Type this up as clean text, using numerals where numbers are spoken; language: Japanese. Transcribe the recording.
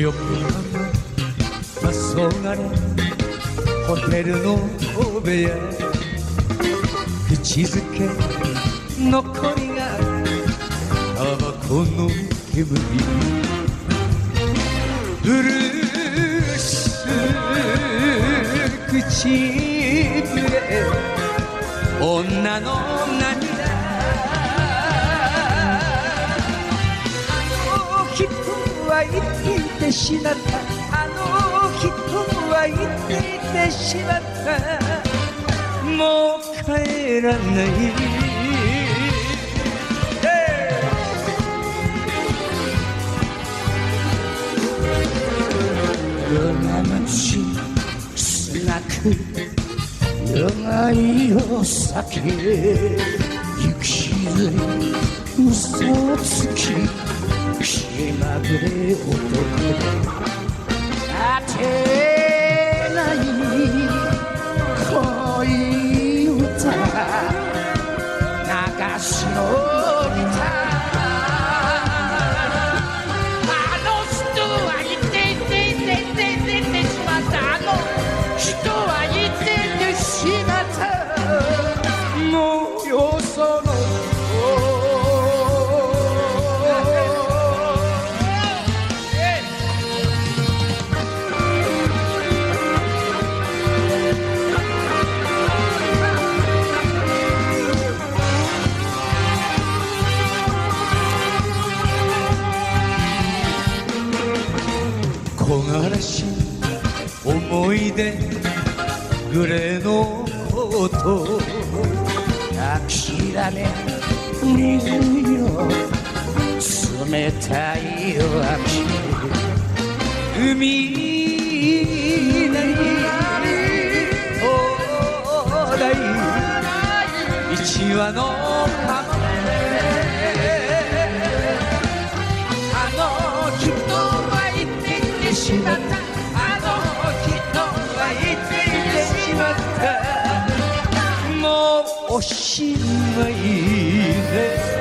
横浜黄昏ホテルの大部屋口づけ残りがタバコの煙ブルース口ぶれ女の涙あの人は言っていてしまったあの人は言っていてしまったもう帰らない夜が街砂く夜がいを避け行きずり嘘をつき気まぐれ男立てない恋歌流しのギター木枯らし思い出グレーのコート諦め水よ冷たい秋海なり灯台一羽の浜しまったあの人は言っていてしまったもうおしまいね